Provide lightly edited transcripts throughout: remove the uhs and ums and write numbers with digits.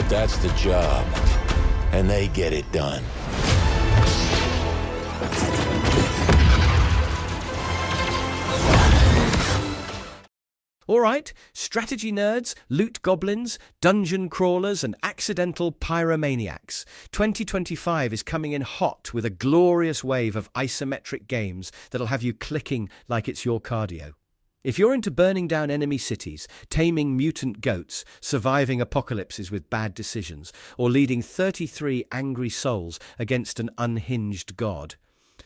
But that's the job, and they get it done. Alright, strategy nerds, loot goblins, dungeon crawlers and accidental pyromaniacs. 2025 is coming in hot with a glorious wave of isometric games that'll have you clicking like it's your cardio. If you're into burning down enemy cities, taming mutant goats, surviving apocalypses with bad decisions, or leading 33 angry souls against an unhinged god,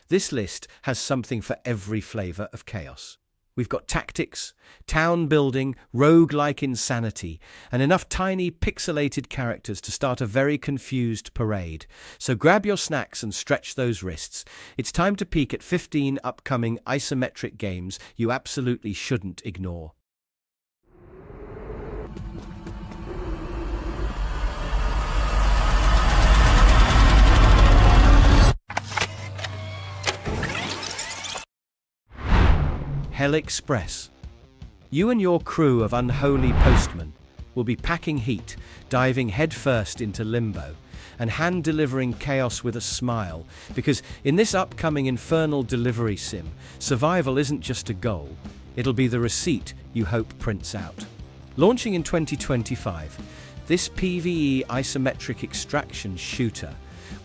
this list has something for every flavor of chaos. We've got tactics, town building, roguelike insanity, and enough tiny pixelated characters to start a very confused parade. So grab your snacks and stretch those wrists. It's time to peek at 15 upcoming isometric games you absolutely shouldn't ignore. Hell Express. You and your crew of unholy postmen will be packing heat, diving headfirst into limbo, and hand-delivering chaos with a smile, because in this upcoming infernal delivery sim, survival isn't just a goal, it'll be the receipt you hope prints out. Launching in 2025, this PvE isometric extraction shooter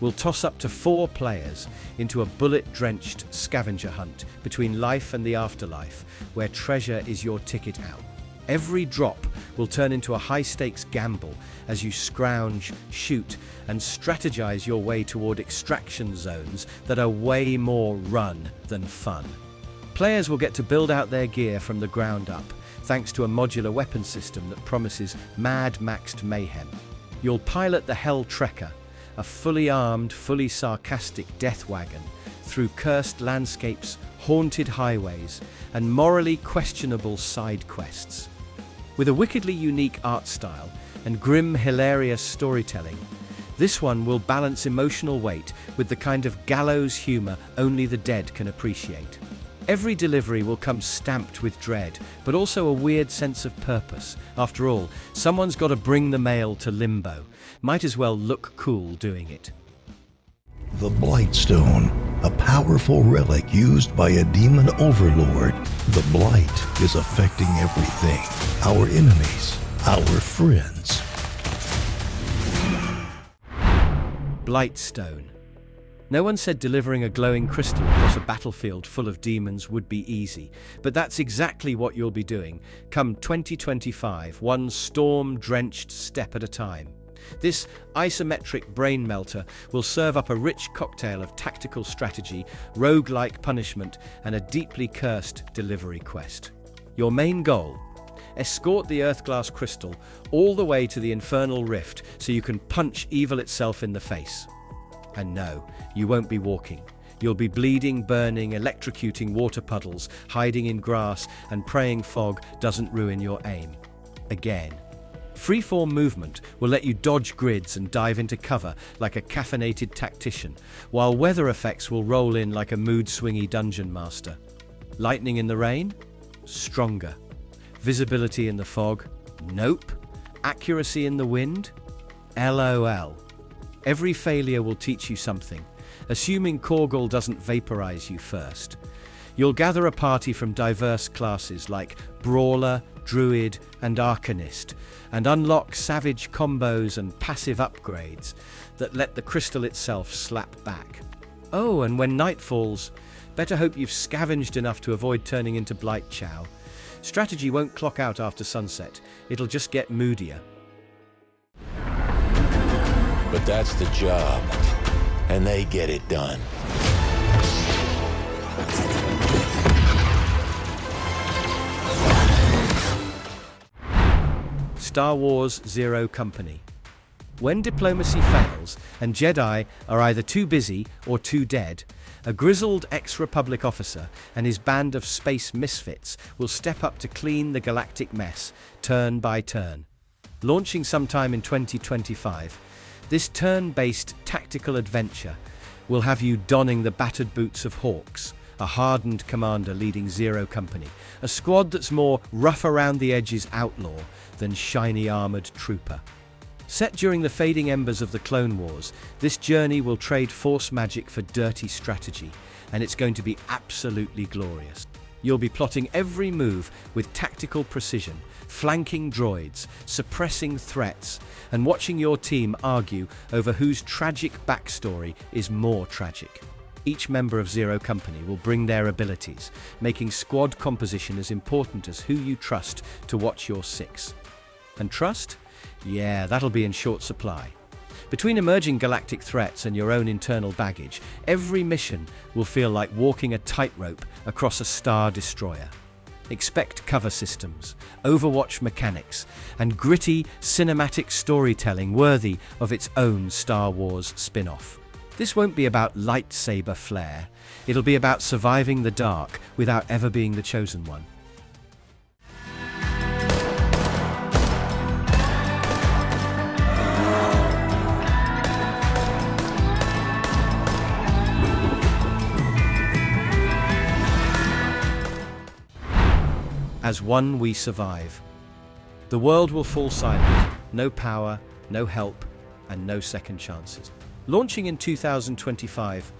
will toss up to 4 players into a bullet-drenched scavenger hunt between life and the afterlife, where treasure is your ticket out. Every drop will turn into a high-stakes gamble as you scrounge, shoot, and strategize your way toward extraction zones that are way more run than fun. Players will get to build out their gear from the ground up, thanks to a modular weapon system that promises mad-maxed mayhem. You'll pilot the Hell Trekker, a fully armed, fully sarcastic death wagon through cursed landscapes, haunted highways, and morally questionable side quests. With a wickedly unique art style and grim, hilarious storytelling, this one will balance emotional weight with the kind of gallows humor only the dead can appreciate. Every delivery will come stamped with dread, but also a weird sense of purpose. After all, someone's got to bring the mail to limbo. Might as well look cool doing it. The Blightstone, a powerful relic used by a demon overlord. The Blight is affecting everything. Our enemies, our friends. Blightstone. No one said delivering a glowing crystal across a battlefield full of demons would be easy, but that's exactly what you'll be doing, come 2025, one storm-drenched step at a time. This isometric brain melter will serve up a rich cocktail of tactical strategy, roguelike punishment, and a deeply cursed delivery quest. Your main goal? Escort the Earthglass crystal all the way to the infernal rift so you can punch evil itself in the face. And no, you won't be walking. You'll be bleeding, burning, electrocuting water puddles, hiding in grass, and praying fog doesn't ruin your aim. Again. Freeform movement will let you dodge grids and dive into cover like a caffeinated tactician, while weather effects will roll in like a mood-swingy dungeon master. Lightning in the rain? Stronger. Visibility in the fog? Nope. Accuracy in the wind? LOL. Every failure will teach you something, assuming Korgal doesn't vaporize you first. You'll gather a party from diverse classes like Brawler, Druid, and Arcanist, and unlock savage combos and passive upgrades that let the crystal itself slap back. Oh, and when night falls, better hope you've scavenged enough to avoid turning into Blight Chow. Strategy won't clock out after sunset, it'll just get moodier. But that's the job, and they get it done. Star Wars Zero Company. When diplomacy fails and Jedi are either too busy or too dead, a grizzled ex-Republic officer and his band of space misfits will step up to clean the galactic mess, turn by turn. Launching sometime in 2025, this turn-based tactical adventure will have you donning the battered boots of Hawks, a hardened commander leading Zero Company, a squad that's more rough-around-the-edges outlaw than shiny armored trooper. Set during the fading embers of the Clone Wars, this journey will trade Force magic for dirty strategy, and it's going to be absolutely glorious. You'll be plotting every move with tactical precision, flanking droids, suppressing threats, and watching your team argue over whose tragic backstory is more tragic. Each member of Zero Company will bring their abilities, making squad composition as important as who you trust to watch your six. And trust? Yeah, that'll be in short supply. Between emerging galactic threats and your own internal baggage, every mission will feel like walking a tightrope across a star destroyer. Expect cover systems, Overwatch mechanics, and gritty cinematic storytelling worthy of its own Star Wars spin-off. This won't be about lightsaber flair, it'll be about surviving the dark without ever being the chosen one. As one we survive. The world will fall silent, no power, no help, and no second chances. Launching in 2025,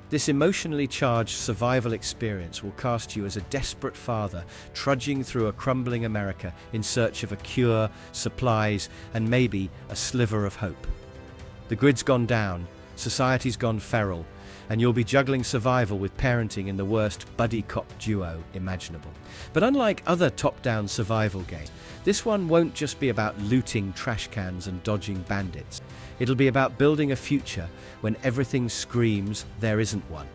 this emotionally charged survival experience will cast you as a desperate father trudging through a crumbling America in search of a cure, supplies, and maybe a sliver of hope. The grid's gone down, society's gone feral, and you'll be juggling survival with parenting in the worst buddy cop duo imaginable. But unlike other top-down survival games, this one won't just be about looting trash cans and dodging bandits. It'll be about building a future when everything screams there isn't one.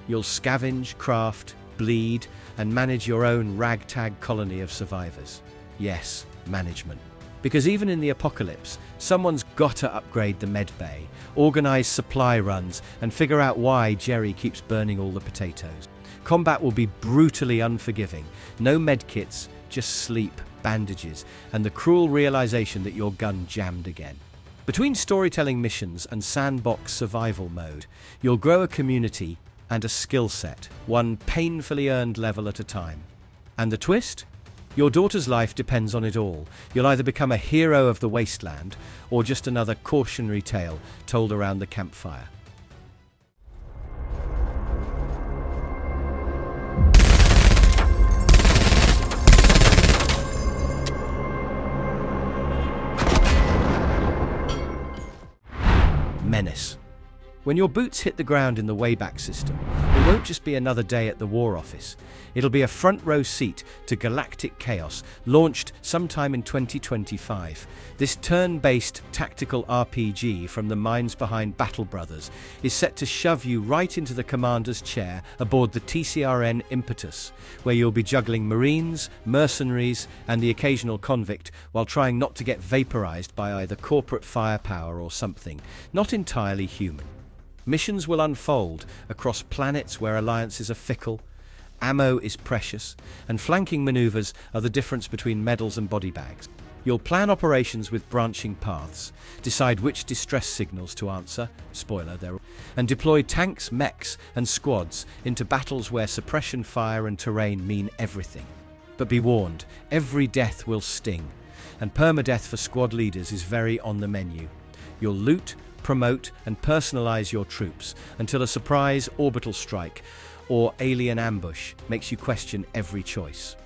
You'll scavenge, craft, bleed, and manage your own ragtag colony of survivors. Yes, management. Because even in the apocalypse, someone's gotta upgrade the medbay, organize supply runs, and figure out why Jerry keeps burning all the potatoes. Combat will be brutally unforgiving. No medkits, just sleep, bandages, and the cruel realization that your gun jammed again. Between storytelling missions and sandbox survival mode, you'll grow a community and a skill set, one painfully earned level at a time. And the twist? Your daughter's life depends on it all. You'll either become a hero of the wasteland or just another cautionary tale told around the campfire. MENACE. When your boots hit the ground in the Wayback System, it won't just be another day at the War Office. It'll be a front row seat to galactic chaos, launched sometime in 2025. This turn-based tactical RPG from the minds behind Battle Brothers is set to shove you right into the commander's chair aboard the TCRN Impetus, where you'll be juggling Marines, mercenaries, and the occasional convict while trying not to get vaporized by either corporate firepower or something not entirely human. Missions will unfold across planets where alliances are fickle, ammo is precious, and flanking maneuvers are the difference between medals and body bags. You'll plan operations with branching paths, decide which distress signals to answer, spoiler there, and deploy tanks, mechs, and squads into battles where suppression fire and terrain mean everything. But be warned, every death will sting, and permadeath for squad leaders is very on the menu. You'll loot, promote, and personalize your troops until a surprise orbital strike or alien ambush makes you question every choice.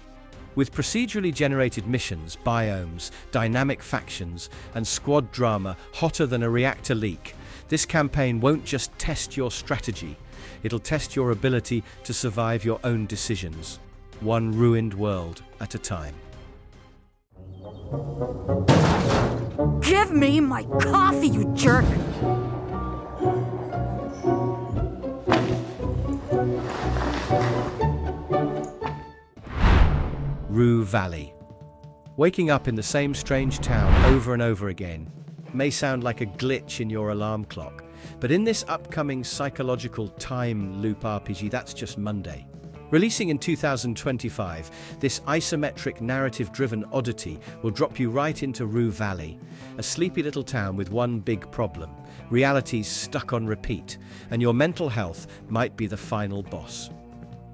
With procedurally generated missions, biomes, dynamic factions, and squad drama hotter than a reactor leak, this campaign won't just test your strategy, it'll test your ability to survive your own decisions, one ruined world at a time. Give me my coffee, you jerk! Rue Valley. Waking up in the same strange town over and over again may sound like a glitch in your alarm clock, but in this upcoming psychological time loop RPG, that's just Monday. Releasing in 2025, this isometric narrative-driven oddity will drop you right into Rue Valley, a sleepy little town with one big problem: reality's stuck on repeat, and your mental health might be the final boss.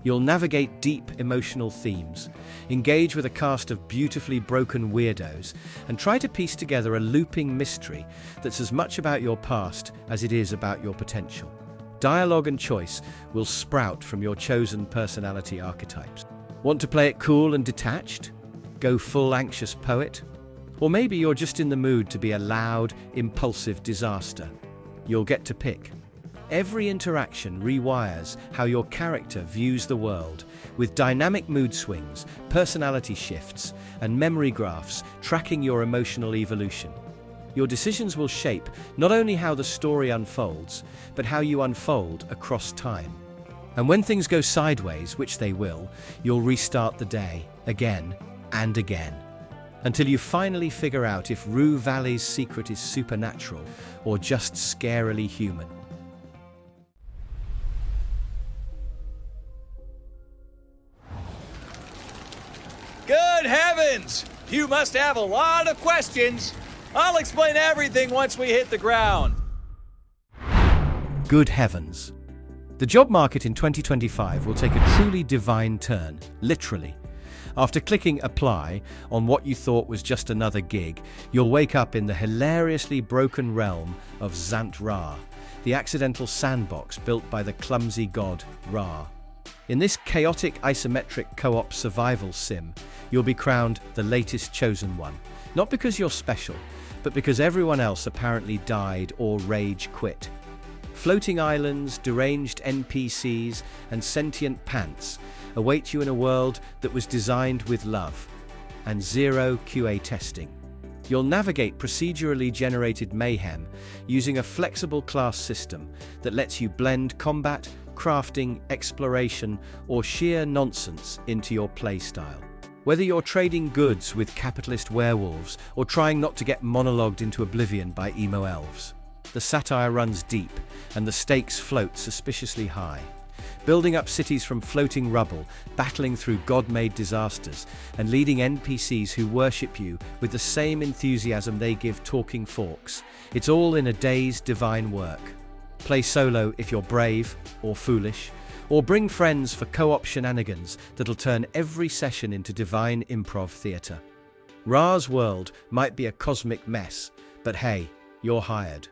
You'll navigate deep emotional themes, engage with a cast of beautifully broken weirdos, and try to piece together a looping mystery that's as much about your past as it is about your potential. Dialogue and choice will sprout from your chosen personality archetypes. Want to play it cool and detached? Go full anxious poet? Or maybe you're just in the mood to be a loud, impulsive disaster. You'll get to pick. Every interaction rewires how your character views the world, with dynamic mood swings, personality shifts, and memory graphs tracking your emotional evolution. Your decisions will shape not only how the story unfolds, but how you unfold across time. And when things go sideways, which they will, you'll restart the day, again and again, until you finally figure out if Rue Valley's secret is supernatural or just scarily human. Good heavens! You must have a lot of questions. I'll explain everything once we hit the ground. Good heavens. The job market in 2025 will take a truly divine turn, literally. After clicking apply on what you thought was just another gig, you'll wake up in the hilariously broken realm of Zant Ra, the accidental sandbox built by the clumsy god Ra. In this chaotic isometric co-op survival sim, you'll be crowned the latest chosen one. Not because you're special, but because everyone else apparently died or rage quit. Floating islands, deranged NPCs, and sentient pants await you in a world that was designed with love and zero QA testing. You'll navigate procedurally generated mayhem using a flexible class system that lets you blend combat, crafting, exploration, or sheer nonsense into your playstyle. Whether you're trading goods with capitalist werewolves or trying not to get monologued into oblivion by emo elves, the satire runs deep and the stakes float suspiciously high. Building up cities from floating rubble, battling through god-made disasters, and leading NPCs who worship you with the same enthusiasm they give talking forks. It's all in a day's divine work. Play solo if you're brave or foolish, or bring friends for co-op shenanigans that'll turn every session into divine improv theatre. Ra's world might be a cosmic mess, but hey, you're hired.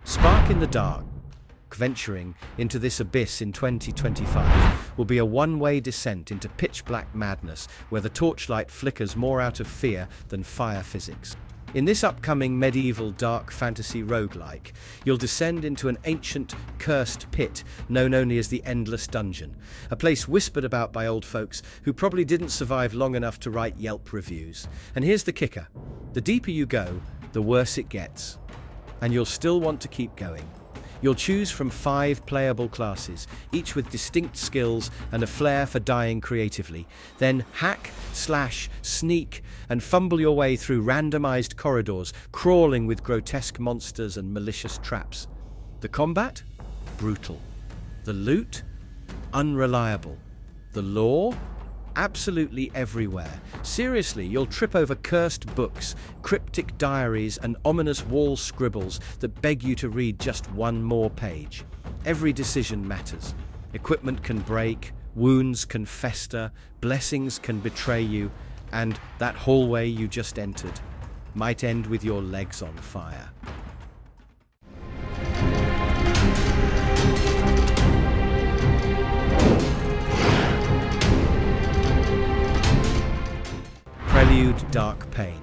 Spark in the dark. Venturing into this abyss in 2025 will be a one-way descent into pitch-black madness where the torchlight flickers more out of fear than fire physics. In this upcoming medieval dark fantasy roguelike, you'll descend into an ancient, cursed pit known only as the Endless Dungeon, a place whispered about by old folks who probably didn't survive long enough to write Yelp reviews. And here's the kicker. The deeper you go, the worse it gets. And you'll still want to keep going. You'll choose from 5 playable classes, each with distinct skills and a flair for dying creatively. Then hack, slash, sneak, and fumble your way through randomized corridors, crawling with grotesque monsters and malicious traps. The combat? Brutal. The loot? Unreliable. The lore? Absolutely everywhere. Seriously, you'll trip over cursed books, cryptic diaries, and ominous wall scribbles that beg you to read just one more page. Every decision matters. Equipment can break, wounds can fester, blessings can betray you, and that hallway you just entered might end with your legs on fire. Prelude, Dark Pain.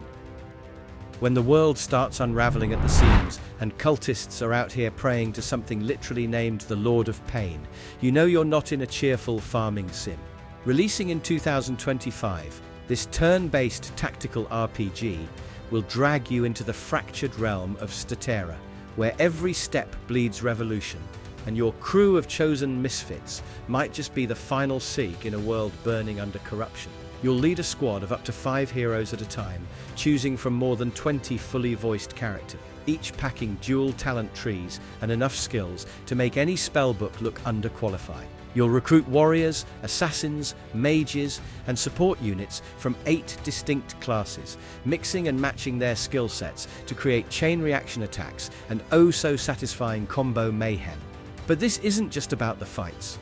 When the world starts unraveling at the seams and cultists are out here praying to something literally named the Lord of Pain, you know you're not in a cheerful farming sim. Releasing in 2025, this turn-based tactical RPG will drag you into the fractured realm of Statera, where every step bleeds revolution, and your crew of chosen misfits might just be the final seek in a world burning under corruption. You'll lead a squad of up to 5 heroes at a time, choosing from more than 20 fully voiced characters, each packing dual talent trees and enough skills to make any spellbook look underqualified. You'll recruit warriors, assassins, mages, and support units from 8 distinct classes, mixing and matching their skill sets to create chain reaction attacks and oh-so-satisfying combo mayhem. But this isn't just about the fights.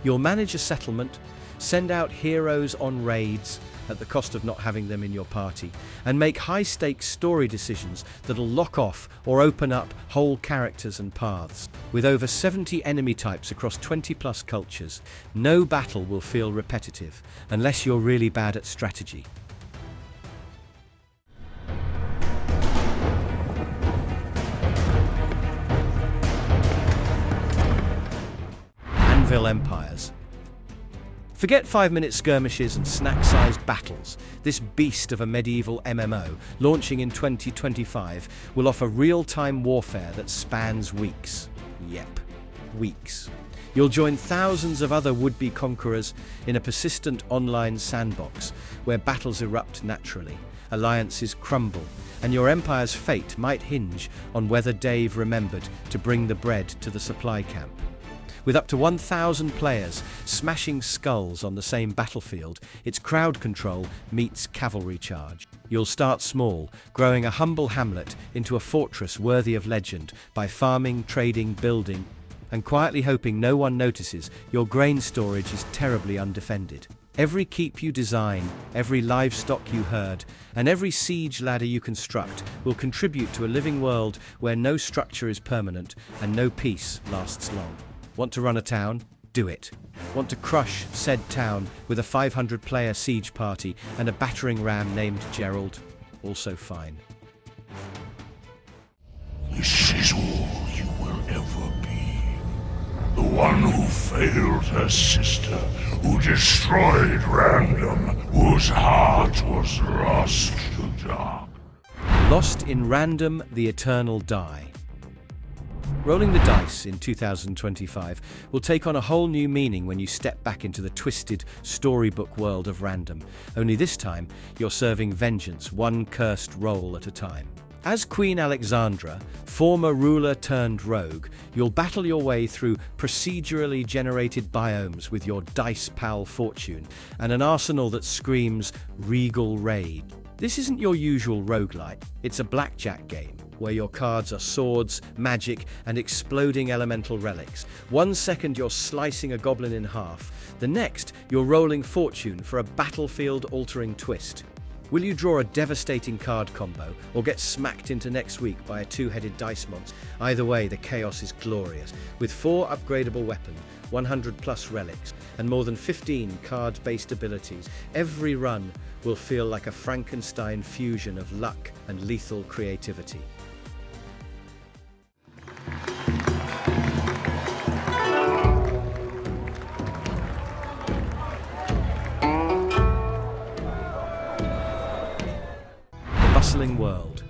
You'll manage a settlement, send out heroes on raids at the cost of not having them in your party, and make high-stakes story decisions that'll lock off or open up whole characters and paths. With over 70 enemy types across 20+ cultures, no battle will feel repetitive unless you're really bad at strategy. Anvil Empires. Forget 5-minute skirmishes and snack-sized battles. This beast of a medieval MMO, launching in 2025, will offer real-time warfare that spans weeks. Yep, weeks. You'll join thousands of other would-be conquerors in a persistent online sandbox where battles erupt naturally, alliances crumble, and your empire's fate might hinge on whether Dave remembered to bring the bread to the supply camp. With up to 1,000 players smashing skulls on the same battlefield, it's crowd control meets cavalry charge. You'll start small, growing a humble hamlet into a fortress worthy of legend by farming, trading, building, and quietly hoping no one notices your grain storage is terribly undefended. Every keep you design, every livestock you herd, and every siege ladder you construct will contribute to a living world where no structure is permanent and no peace lasts long. Want to run a town? Do it. Want to crush said town with a 500-player siege party and a battering ram named Gerald? Also fine. This is all you will ever be. The one who failed her sister, who destroyed Random, whose heart was lost to dark. Lost in Random, the Eternal Die. Rolling the dice in 2025 will take on a whole new meaning when you step back into the twisted storybook world of Random. Only this time, you're serving vengeance, one cursed roll at a time. As Queen Alexandra, former ruler turned rogue, you'll battle your way through procedurally generated biomes with your dice pal Fortune and an arsenal that screams regal rage. This isn't your usual roguelite, it's a blackjack game, where your cards are swords, magic, and exploding elemental relics. 1 second you're slicing a goblin in half, the next you're rolling fortune for a battlefield-altering twist. Will you draw a devastating card combo, or get smacked into next week by a 2-headed dice monster? Either way, the chaos is glorious. With 4 upgradable weapons, 100+ relics, and more than 15 card-based abilities, every run will feel like a Frankenstein fusion of luck and lethal creativity. Bustling World.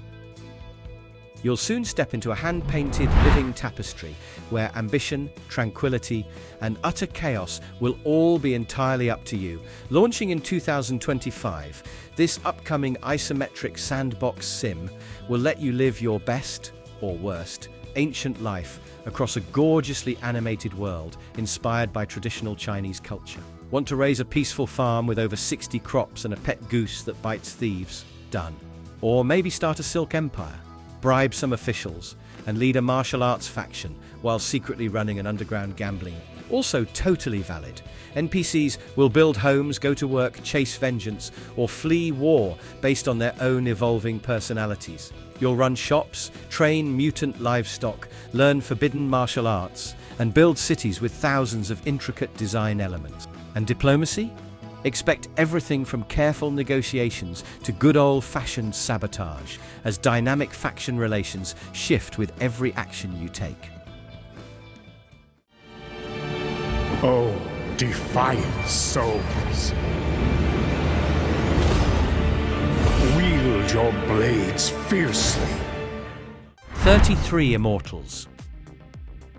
You'll soon step into a hand-painted living tapestry where ambition, tranquility, and utter chaos will all be entirely up to you. Launching in 2025, this upcoming isometric sandbox sim will let you live your best, or worst, ancient life across a gorgeously animated world inspired by traditional Chinese culture. Want to raise a peaceful farm with over 60 crops and a pet goose that bites thieves? Done. Or maybe start a silk empire, bribe some officials, and lead a martial arts faction while secretly running an underground gambling. Also totally valid. NPCs will build homes, go to work, chase vengeance, or flee war based on their own evolving personalities. You'll run shops, train mutant livestock, learn forbidden martial arts, and build cities with thousands of intricate design elements. And diplomacy? Expect everything from careful negotiations to good old-fashioned sabotage, as dynamic faction relations shift with every action you take. Oh, defiant souls. Wield your blades fiercely. 33 Immortals.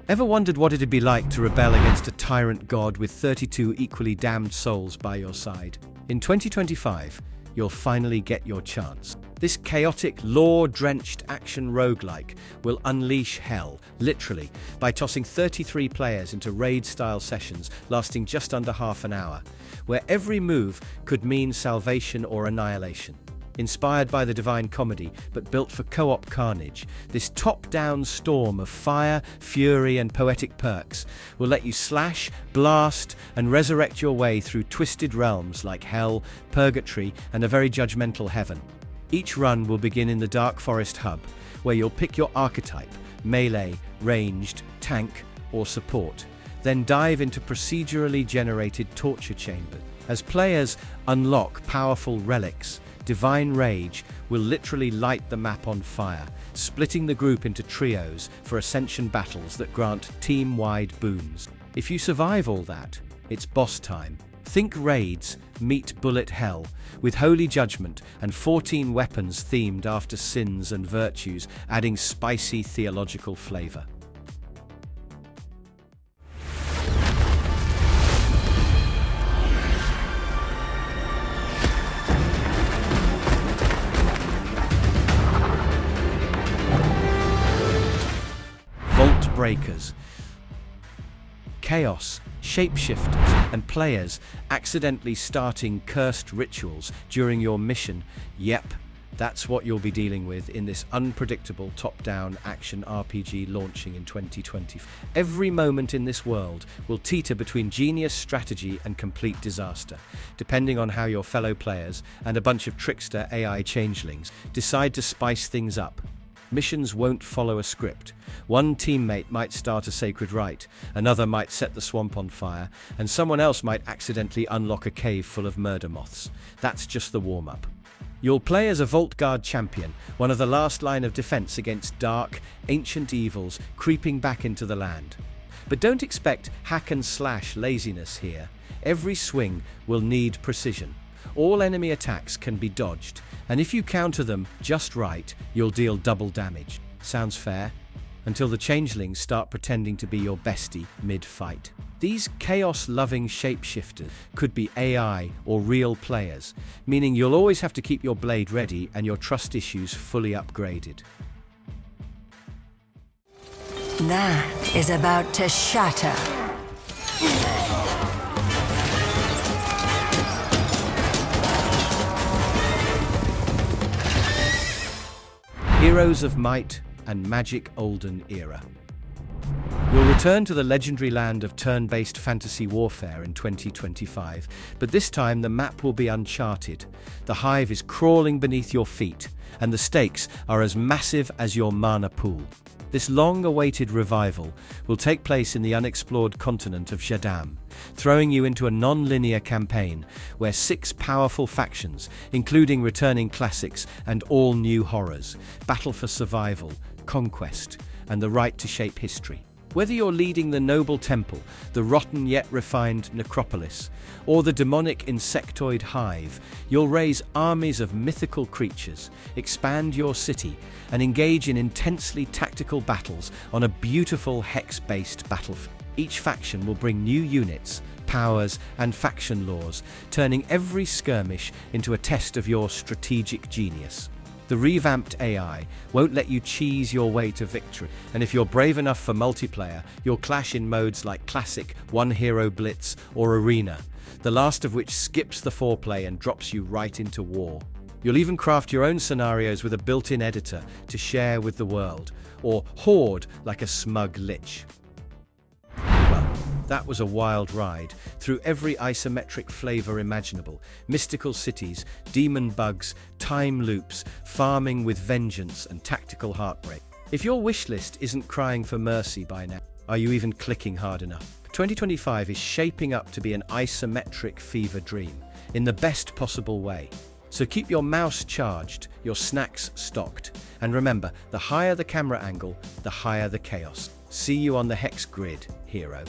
Ever wondered what it'd be like to rebel against a tyrant god with 32 equally damned souls by your side? In 2025, you'll finally get your chance. This chaotic, lore-drenched action roguelike will unleash hell, literally, by tossing 33 players into raid-style sessions lasting just under half an hour, where every move could mean salvation or annihilation. Inspired by the Divine Comedy, but built for co-op carnage, this top-down storm of fire, fury, and poetic perks will let you slash, blast, and resurrect your way through twisted realms like hell, purgatory, and a very judgmental heaven. Each run will begin in the Dark Forest hub, where you'll pick your archetype, melee, ranged, tank, or support, then dive into procedurally generated torture chambers. As players unlock powerful relics, Divine Rage will literally light the map on fire, splitting the group into trios for ascension battles that grant team-wide boons. If you survive all that, it's boss time. Think raids meet bullet hell, with holy judgment and 14 weapons themed after sins and virtues, adding spicy theological flavor. Vaultbreakers. Chaos, shapeshifters, and players accidentally starting cursed rituals during your mission. Yep, that's what you'll be dealing with in this unpredictable top-down action RPG launching in 2020. Every moment in this world will teeter between genius strategy and complete disaster, depending on how your fellow players and a bunch of trickster AI changelings decide to spice things up. Missions won't follow a script. One teammate might start a sacred rite, another might set the swamp on fire, and someone else might accidentally unlock a cave full of murder moths. That's just the warm-up. You'll play as a Vault Guard champion, one of the last line of defense against dark, ancient evils creeping back into the land. But don't expect hack and slash laziness here. Every swing will need precision. All enemy attacks can be dodged, and if you counter them just right, you'll deal double damage. Sounds fair? Until the changelings start pretending to be your bestie mid-fight. These chaos-loving shapeshifters could be AI or real players, meaning you'll always have to keep your blade ready and your trust issues fully upgraded. That is about to shatter. Heroes of Might and Magic Olden era. You'll return to the legendary land of turn-based fantasy warfare in 2025, but this time the map will be uncharted. The hive is crawling beneath your feet, and the stakes are as massive as your mana pool. This long-awaited revival will take place in the unexplored continent of Shaddam, throwing you into a non-linear campaign where 6 powerful factions, including returning classics and all new horrors, battle for survival, conquest, and the right to shape history. Whether you're leading the noble temple, the rotten yet refined necropolis, or the demonic insectoid hive, you'll raise armies of mythical creatures, expand your city, and engage in intensely tactical battles on a beautiful hex-based battlefield. Each faction will bring new units, powers, and faction laws, turning every skirmish into a test of your strategic genius. The revamped AI won't let you cheese your way to victory, and if you're brave enough for multiplayer, you'll clash in modes like Classic, One Hero Blitz, or Arena, the last of which skips the foreplay and drops you right into war. You'll even craft your own scenarios with a built-in editor to share with the world, or hoard like a smug lich. Well, that was a wild ride through every isometric flavor imaginable. Mystical cities, demon bugs, time loops, farming with vengeance, and tactical heartbreak. If your wish list isn't crying for mercy by now, are you even clicking hard enough? 2025 is shaping up to be an isometric fever dream, in the best possible way. So keep your mouse charged, your snacks stocked, and remember, the higher the camera angle, the higher the chaos. See you on the hex grid, hero.